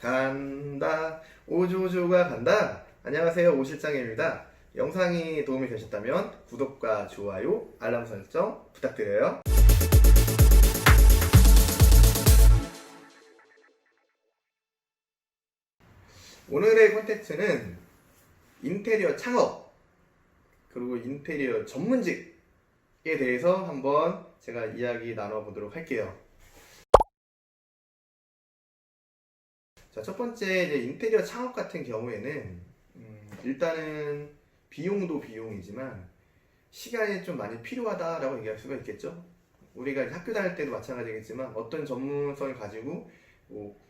간다. 오조조가 간다. 안녕하세요, 오실장입니다. 영상이 도움이 되셨다면 구독과 좋아요, 알람 설정 부탁드려요. 오늘의 콘텐츠는 인테리어 창업 그리고 인테리어 전문직에 대해서 한번 제가 이야기 나눠보도록 할게요. 자, 첫 번째 이제 인테리어 창업 같은 경우에는 일단은 비용도 비용이지만 시간이 좀 많이 필요하다라고 얘기할 수가 있겠죠. 우리가 학교 다닐 때도 마찬가지겠지만 어떤 전문성을 가지고 뭐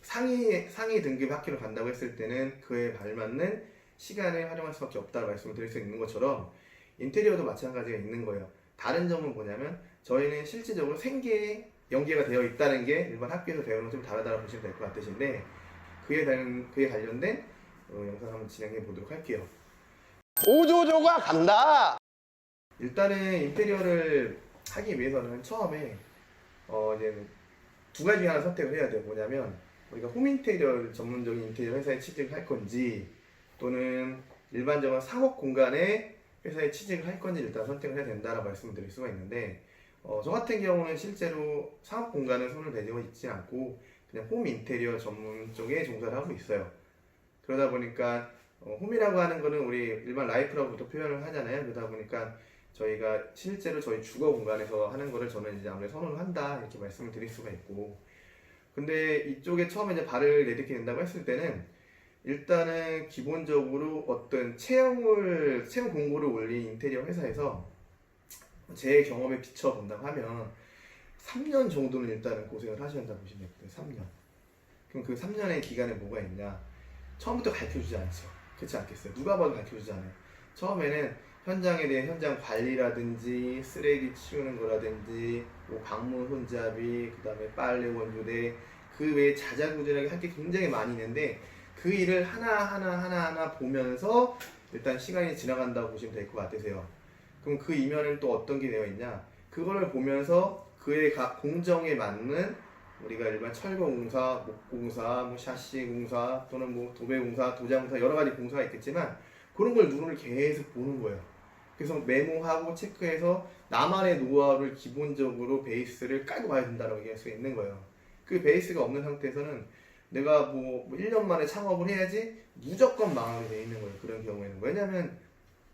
상위 등급 학교를 간다고 했을 때는 그에 발맞는 시간을 활용할 수밖에 없다고 말씀을 드릴 수 있는 것처럼 인테리어도 마찬가지가 있는 거예요. 다른 점은 뭐냐면 저희는 실질적으로 생계에 연계가 되어 있다는 게 일반 학교에서 배우는 좀 다르다고 보시면 될 것 같으신데 그에 관련된 영상 한번 진행해 보도록 할게요. 오조조가 간다. 일단은 인테리어를 하기 위해서는 처음에 이제 두 가지 중에 하나 선택을 해야 돼요. 뭐냐면 우리가 홈인테리어 전문적인 인테리어 회사에 취직을 할 건지 또는 일반적인 상업 공간에 회사에 취직을 할 건지 일단 선택을 해야 된다라고 말씀을 드릴 수가 있는데 저 같은 경우는 실제로 상업 공간에 손을 대고 있지 않고 그냥 홈 인테리어 전문 쪽에 종사를 하고 있어요. 그러다 보니까 홈이라고 하는 거는 우리 일반 라이프라고부터 표현을 하잖아요. 그러다 보니까 저희가 실제로 저희 주거 공간에서 하는 거를 저는 이제 아무래도 선호를 한다 이렇게 말씀을 드릴 수가 있고, 근데 이쪽에 처음에 이제 발을 내딛게 된다고 했을 때는 일단은 기본적으로 어떤 채용 공고를 올린 인테리어 회사에서 제 경험에 비춰본다고 하면 3년 정도는 일단은 고생을 하셔야 한다고 보시면 돼요. 3년. 그럼 그 3년의 기간에 뭐가 있냐? 처음부터 가르쳐주지 않죠. 그렇지 않겠어요? 누가 봐도 가르쳐주지 않아요. 처음에는 현장에 대한 현장 관리라든지 쓰레기 치우는 거라든지 뭐 방문 손잡이, 그 다음에 빨래 원조대, 그 외에 자자구질하게 할 게 굉장히 많이 있는데 그 일을 하나하나 보면서 일단 시간이 지나간다고 보시면 될 것 같으세요. 그럼 그 이면에는 또 어떤 게 되어 있냐? 그거를 보면서 그의 각 공정에 맞는 우리가 일반 철거공사, 목공사, 뭐 샤시공사 또는 뭐 도배공사, 도장공사 여러 가지 공사가 있겠지만 그런 걸 누구를 계속 보는 거예요. 그래서 메모하고 체크해서 나만의 노하우를 기본적으로 베이스를 깔고 가야 된다고 얘기할 수 있는 거예요. 그 베이스가 없는 상태에서는 내가 뭐 1년 만에 창업을 해야지 무조건 망하게 돼 있는 거예요. 그런 경우에는. 왜냐면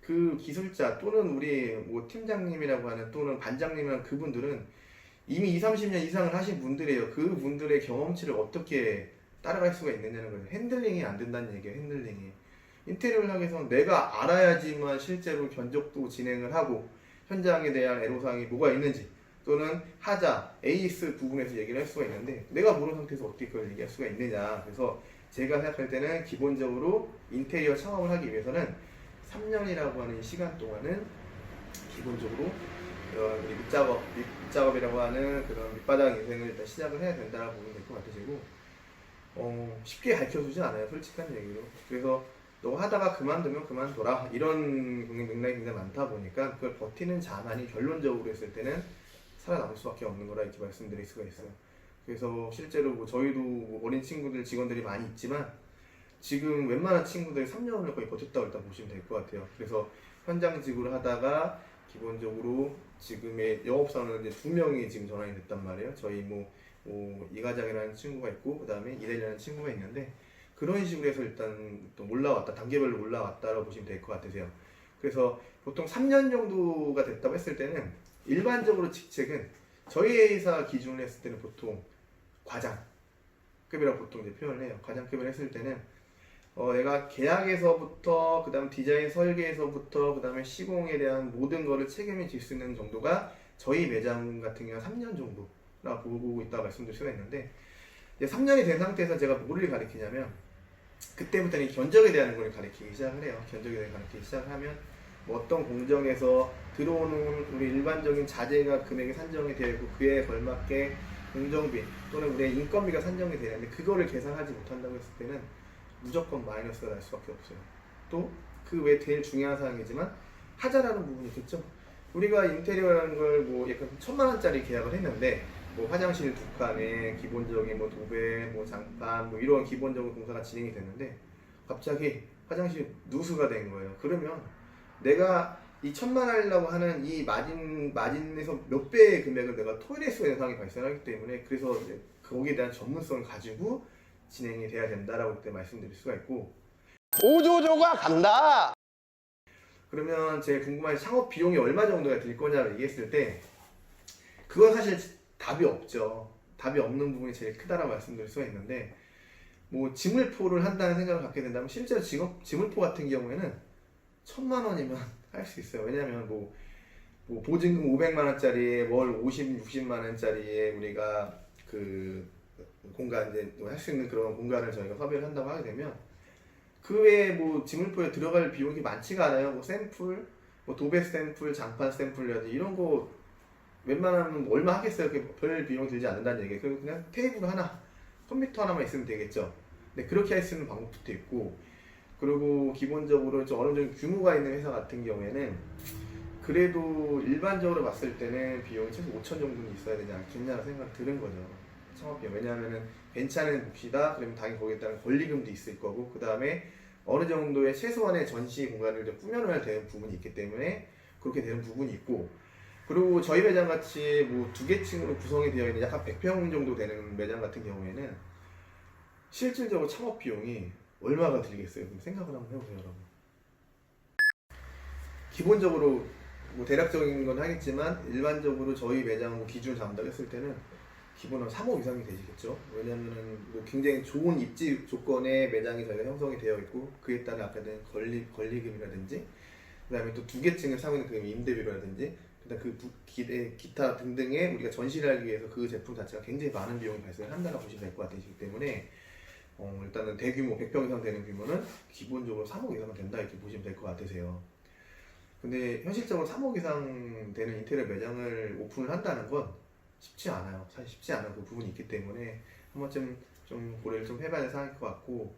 그 기술자 또는 우리 뭐 팀장님이라고 하는 또는 반장님이라는 그분들은 이미 20, 30년 이상을 하신 분들이에요. 그 분들의 경험치를 어떻게 따라갈 수가 있느냐는 거예요. 핸들링이 안 된다는 얘기예요. 핸들링이. 인테리어를 하기 위해서 내가 알아야지만 실제로 견적도 진행을 하고 현장에 대한 애로사항이 뭐가 있는지 또는 하자, 에이스 부분에서 얘기를 할 수가 있는데 내가 모르는 상태에서 어떻게 그걸 얘기할 수가 있느냐. 그래서 제가 생각할 때는 기본적으로 인테리어 창업을 하기 위해서는 3년이라고 하는 시간 동안은 기본적으로 우리 밑작업이라고 하는 그런 밑바닥 인생을 일단 시작을 해야 된다고 보면 될 것 같으시고 쉽게 가르쳐주진 않아요. 솔직한 얘기로. 그래서 너 하다가 그만두면 그만둬라 이런 맥락이 굉장히 많다 보니까 그걸 버티는 자만이 결론적으로 했을 때는 살아남을 수밖에 없는 거라 이렇게 말씀드릴 수가 있어요. 그래서 실제로 뭐 저희도 뭐 어린 친구들 직원들이 많이 있지만 지금 웬만한 친구들이 3년을 거의 버텼다고 일단 보시면 될 것 같아요. 그래서 현장직으로 하다가 기본적으로 지금의 영업사원은 이제 2명이 지금 전환이 됐단 말이에요. 저희 뭐 이과장이라는 친구가 있고 그 다음에 이대리라는 친구가 있는데 그런 식으로 해서 일단 또 올라왔다, 단계별로 올라왔다라고 보시면 될 것 같으세요. 그래서 보통 3년 정도가 됐다고 했을 때는 일반적으로 직책은 저희 회사 기준으로 했을 때는 보통 과장급이라고 보통 이제 표현을 해요. 과장급을 했을 때는 내가 계약에서부터 그 다음 디자인 설계에서부터 그 다음에 시공에 대한 모든 거를 책임을 질 수 있는 정도가 저희 매장 같은 경우는 3년 정도라 보고 있다고 말씀드릴 수가 있는데 이제 3년이 된 상태에서 제가 뭐를 가르치냐면 그때부터는 견적에 대한 걸 가르치기 시작을 해요. 견적에 대해 가르치기 시작을 하면 뭐 어떤 공정에서 들어오는 우리 일반적인 자재가 금액이 산정이 되고 그에 걸맞게 공정비 또는 우리의 인건비가 산정이 되는데 그거를 계산하지 못한다고 했을 때는 무조건 마이너스가 날 수밖에 없어요. 또 그 외에 제일 중요한 사항이지만 하자라는 부분이 있겠죠. 우리가 인테리어라는 걸 뭐 약간 1000만 원짜리 계약을 했는데 뭐 화장실 두 칸에 기본적인 뭐 도배, 뭐 장판, 뭐 이런 기본적인 공사가 진행이 됐는데 갑자기 화장실 누수가 된 거예요. 그러면 내가 이 1,000만 하려고 하는 이 마진에서 몇 배의 금액을 내가 토해낼 수 있는 상황이 발생하기 때문에 그래서 이제 거기에 대한 전문성을 가지고 진행이 돼야 된다라고 그때 말씀드릴 수가 있고 우주조가 간다. 그러면 제일 궁금한 창업 비용이 얼마 정도가 들 거냐고 얘기했을 때 그건 사실 답이 없죠. 답이 없는 부분이 제일 크다라고 말씀드릴 수가 있는데 뭐 지물포를 한다는 생각을 갖게 된다면 실제로 지물포 같은 경우에는 1,000만 원이면 할 수 있어요. 왜냐하면 뭐 보증금 500만 원짜리에 월 50, 60만 원짜리에 우리가 그 공간 이제 할 수 있는 그런 공간을 저희가 섭외를 한다고 하게 되면 그 외에 뭐 지물포에 들어갈 비용이 많지가 않아요. 뭐 샘플, 뭐 도배 샘플, 장판 샘플이라든지 이런 거 웬만하면 뭐 얼마 하겠어요. 별 비용 들지 않는다는 얘기예요. 그냥 테이블 하나, 컴퓨터 하나만 있으면 되겠죠. 근데 그렇게 할 수 있는 방법도 있고 그리고 기본적으로 좀 어느 정도 규모가 있는 회사 같은 경우에는 그래도 일반적으로 봤을 때는 비용이 최소 5천 정도는 있어야 되지 않겠냐는 생각이 드는 거죠. 창업비용. 왜냐하면은 괜찮은 몫이다. 그러면 당연히 거기에 따른 권리금도 있을 거고 그 다음에 어느 정도의 최소한의 전시 공간을 좀 꾸며놔야 되는 부분이 있기 때문에 그렇게 되는 부분이 있고 그리고 저희 매장 같이 뭐 2개 층으로 구성이 되어 있는 약간 100평 정도 되는 매장 같은 경우에는 실질적으로 창업 비용이 얼마가 들겠어요? 그럼 생각을 한번 해보세요, 여러분. 기본적으로 뭐 대략적인 건 하겠지만 일반적으로 저희 매장 기준을 잡는다고 했을 때는 기본은 3억 이상이 되시겠죠. 왜냐면은 뭐 굉장히 좋은 입지 조건의 매장이 저희가 형성이 되어 있고 그에 따른 아까 는 권리금이라든지 그다음에 또 2개 층을 사고 있는 그 임대비라든지 그다음 기타 등등의 우리가 전시를 하기 위해서 그 제품 자체가 굉장히 많은 비용이 발생을 한다고 보시면 될 것 같으시기 때문에 일단은 대규모 100평 이상 되는 규모는 기본적으로 3억 이상은 된다 이렇게 보시면 될 것 같으세요. 근데 현실적으로 3억 이상 되는 인테리어 매장을 오픈을 한다는 건 쉽지 않아요. 사실 쉽지 않은 그 부분이 있기 때문에 한 번쯤 좀 고려를 좀 해봐야 될 상황일 것 같고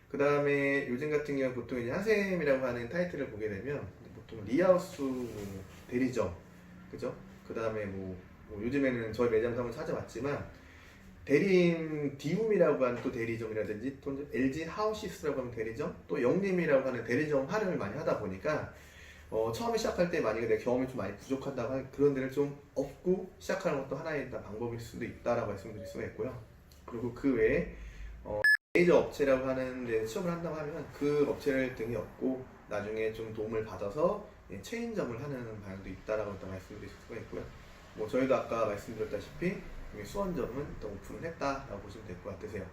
그 다음에 요즘 같은 경우 보통 이제 하셈이라고 하는 타이틀을 보게 되면 보통 리하우스 뭐 대리점 그죠? 그 다음에 뭐 요즘에는 저희 매장도 한번 찾아봤지만 대리인 디움이라고 하는 또 대리점이라든지 또 LG 하우시스라고 하는 대리점 또 영림이라고 하는 대리점 활용을 많이 하다 보니까 처음에 시작할 때 만약에 내 경험이 좀 많이 부족하다고 하면 그런 데를 좀 업고 시작하는 것도 하나의 방법일 수도 있다라고 말씀드릴 수가 있고요. 그리고 그 외에 메이저 업체라고 하는 데 취업을 한다고 하면 그 업체를 등에 업고 나중에 좀 도움을 받아서 체인점을 하는 방향도 있다라고 일단 말씀드릴 수가 있고요. 뭐 저희도 아까 말씀드렸다시피 수원점은 일단 오픈을 했다라고 보시면 될 것 같으세요.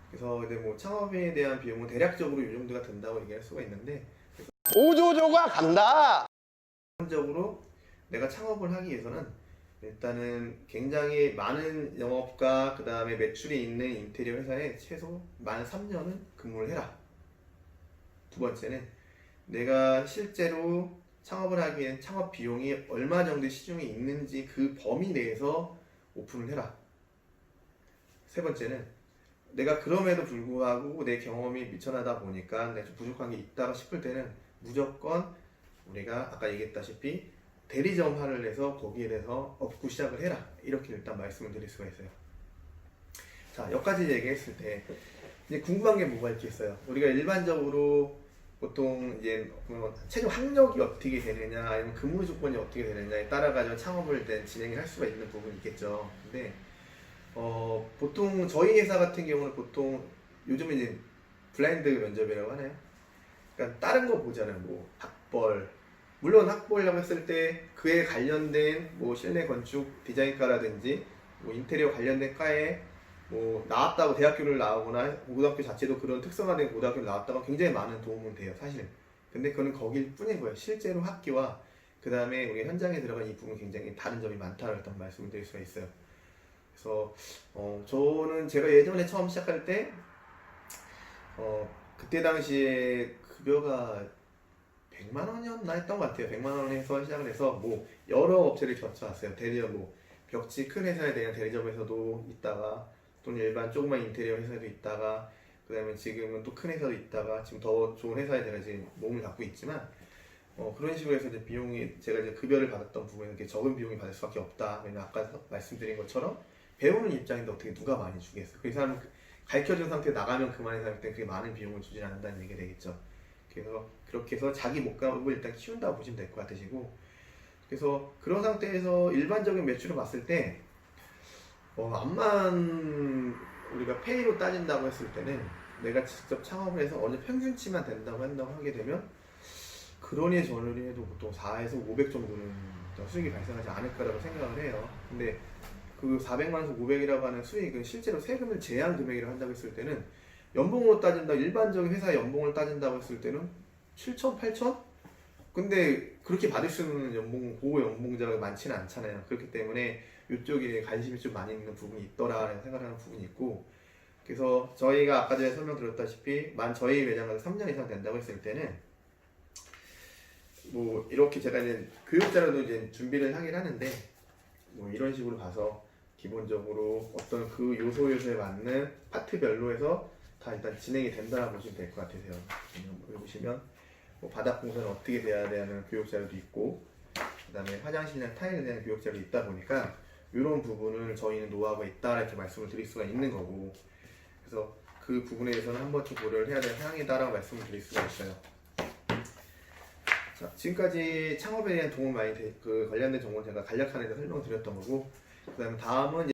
그래서 이제 뭐 창업에 대한 비용은 대략적으로 이 정도가 된다고 얘기할 수가 있는데 우주조가 간다. 기본적으로 내가 창업을 하기 위해서는 일단은 굉장히 많은 영업과 그 다음에 매출이 있는 인테리어 회사에 최소 만 3년은 근무를 해라. 두 번째는 내가 실제로 창업을 하기엔 창업 비용이 얼마 정도의 시중에 있는지 그 범위 내에서 오픈을 해라. 세 번째는 내가 그럼에도 불구하고 내 경험이 미천하다 보니까 내가 좀 부족한 게 있다 싶을 때는 무조건 우리가 아까 얘기했다시피 대리점화를 해서 거기에 대해서 업고 시작을 해라. 이렇게 일단 말씀을 드릴 수가 있어요. 자, 여기까지 얘기했을 때 이제 궁금한 게 뭐가 있겠어요. 우리가 일반적으로 보통 이제 최종 학력이 어떻게 되느냐 아니면 근무 조건이 어떻게 되느냐에 따라 가지고 창업을 진행을 할 수가 있는 부분이 있겠죠. 근데 보통 저희 회사 같은 경우는 보통 요즘에 이제 블라인드 면접이라고 하나요? 그러니까 다른 거 보잖아요. 뭐 학벌 물론 학벌이라고 했을 때 그에 관련된 뭐 실내 건축 디자인과라든지 뭐 인테리어 관련된 과에 뭐 나왔다고 대학교를 나오거나 고등학교 자체도 그런 특성화된 고등학교를 나왔다가 굉장히 많은 도움은 돼요 사실. 근데 그거는 거길 뿐인 거예요. 실제로 학기와 그 다음에 우리 현장에 들어간 이 부분 굉장히 다른 점이 많다는 말씀을 드릴 수가 있어요. 그래서 저는 제가 예전에 처음 시작할 때 그때 당시에 급여가 100만 원이었나 했던 것 같아요. 100만 원에서 시작을 해서 뭐 여러 업체를 거쳐왔어요. 대리점 뭐 벽지 큰 회사에 대한 대리점에서도 있다가 또는 일반 조그만 인테리어 회사에도 있다가 그 다음에 지금은 또 큰 회사도 있다가 지금 더 좋은 회사에 제가 지금 몸을 갖고 있지만 그런 식으로 해서 이제 비용이 제가 이제 급여를 받았던 부분은 이렇게 적은 비용이 받을 수밖에 없다. 왜냐면 아까 말씀드린 것처럼 배우는 입장인데 어떻게 누가 많이 주겠어? 그 사람 가르쳐준 상태에 나가면 그만인 사람 때 그게 많은 비용을 주진 않는다는 얘기가 되겠죠. 그래서 그렇게 해서 자기 목감을 일단 키운다고 보시면 될 것 같으시고, 그래서 그런 상태에서 일반적인 매출을 봤을 때 암만 우리가 페이로 따진다고 했을 때는 내가 직접 창업을 해서 어느 평균치만 된다고 한다고 하게 되면 그러니 저러니 해도 보통 4에서 500 정도는 수익이 발생하지 않을까라고 생각을 해요. 근데 그 400만에서 500이라고 하는 수익은 실제로 세금을 제한 금액이라고 한다고 했을 때는 연봉으로 따진다, 일반적인 회사의 연봉을 따진다고 했을 때는 7천, 8천? 근데 그렇게 받을 수 있는 고급 연봉자가 많지는 않잖아요. 그렇기 때문에 이쪽에 관심이 좀 많이 있는 부분이 있더라라는 생각하는 부분이 있고, 그래서 저희가 아까 전에 설명드렸다시피 저희 매장에서 3년 이상 된다고 했을 때는 뭐 이렇게 제가 이제 교육자료도 이제 준비를 하긴 하는데 뭐 이런 식으로 봐서 기본적으로 어떤 그 요소에 맞는 파트별로 해서 다 일단 진행이 된다고 보시면 될 것 같으세요. 여기 보시면 뭐 바닥 공사는 어떻게 돼야 되는 교육자료도 있고, 그 다음에 화장실이나 타일에 대한 교육자료도 있다 보니까 이런 부분을 저희는 노하우가 있다 이렇게 말씀을 드릴 수가 있는 거고, 그래서 그 부분에 대해서는 한 번쯤 고려를 해야 될 사항이다라고 말씀을 드릴 수가 있어요. 자, 지금까지 창업에 대한 도움 많이 관련된 정보를 제가 간략하게 설명을 드렸던 거고, 그 다음은